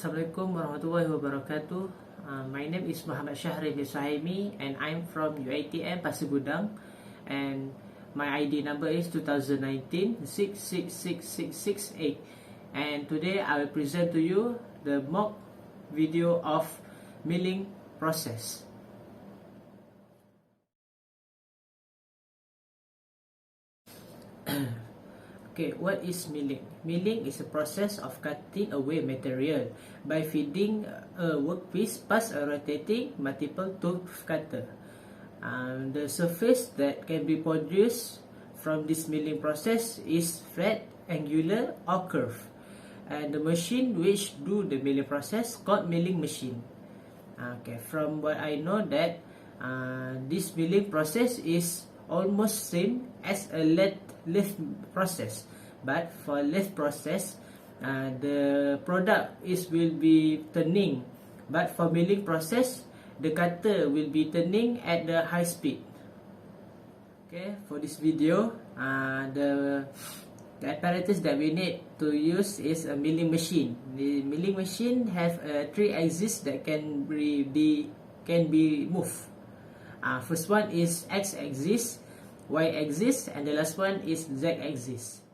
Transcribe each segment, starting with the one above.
Assalamualaikum warahmatullahi wabarakatuh. My name is Muhammad Shahrin Suhaimi and I'm from UiTM Pasir Gudang, and my ID number is 2019 666668, and today I will present to you the mock video of milling process. Okay, what is milling? Milling is a process of cutting away material by feeding a workpiece past a rotating multiple tooth cutter. The surface that can be produced from this milling process is flat, angular or curved. And the machine which do the milling process called milling machine. Okay, from what I know that this milling process is almost same as a lathe process, but for lathe process the product will be turning, but for milling process the cutter will be turning at the high speed. Okay, for this video the apparatus that we need to use is a milling machine. The milling machine have 3 axes that can be moved. First one is X axis, Y axis, and the last one is Z axis.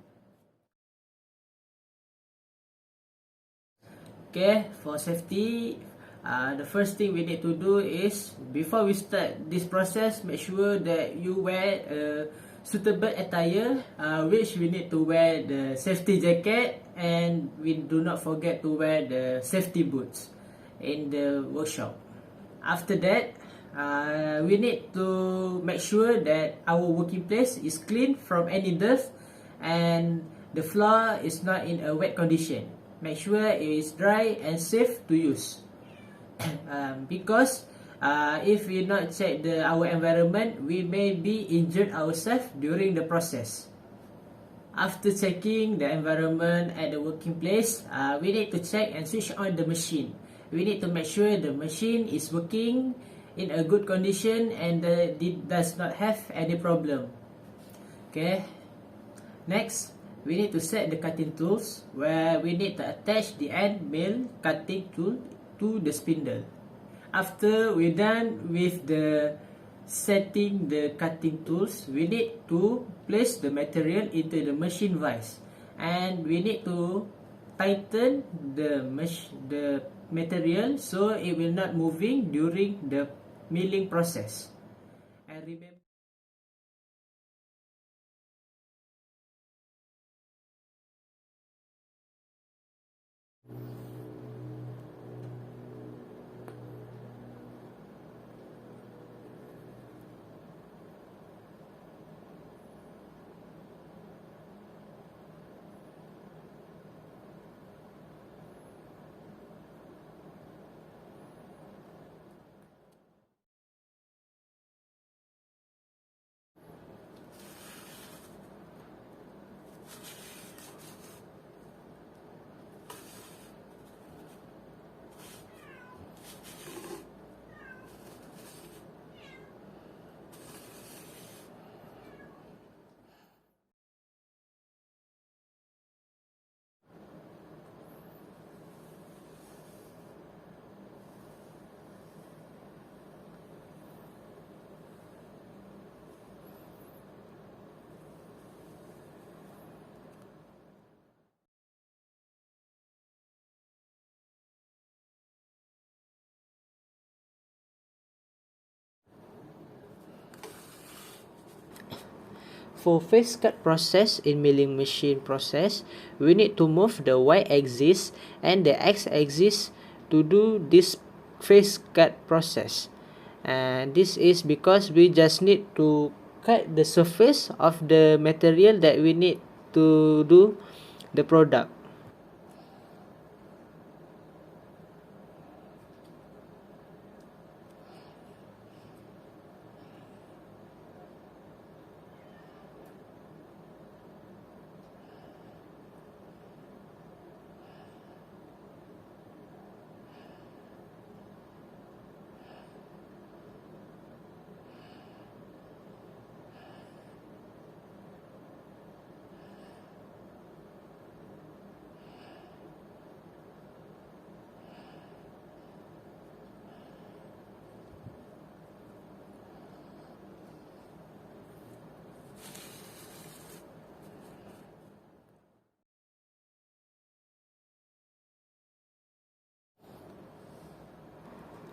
Okay, for safety, the first thing we need to do is, before we start this process, make sure that you wear a suitable attire, which we need to wear the safety jacket, and we do not forget to wear the safety boots in the workshop. After that, we need to make sure that our working place is clean from any dirt and the floor is not in a wet condition. Make sure it is dry and safe to use. Because if we not check our environment, we may be injured ourselves during the process. After checking the environment at the working place, we need to check and switch on the machine. We need to make sure the machine is working in a good condition and it does not have any problem. Okay. Next, we need to set the cutting tools, where we need to attach the end mill cutting tool to the spindle. After we're done with the setting the cutting tools, we need to place the material into the machine vise, and we need to tighten the material so it will not moving during the milling process. And remember, for face cut process in milling machine process, we need to move the Y axis and the X axis to do this face cut process. And this is because we just need to cut the surface of the material that we need to do the product.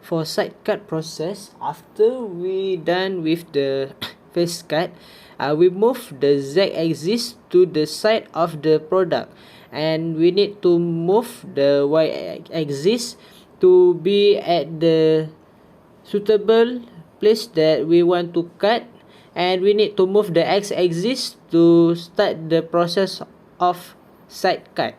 For side cut process, after we done with the face cut, we move the z-axis to the side of the product, and we need to move the y-axis to be at the suitable place that we want to cut, and we need to move the x-axis to start the process of side cut.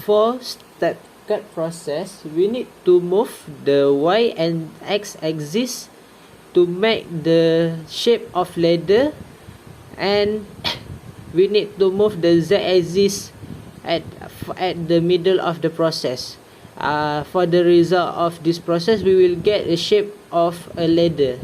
For step cut process, we need to move the y and x axis to make the shape of ladder, and we need to move the z axis at the middle of the process. For the result of this process, we will get a shape of a ladder.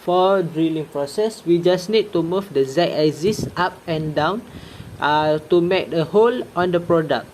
For drilling process, we just need to move the z-axis up and down to make a hole on the product.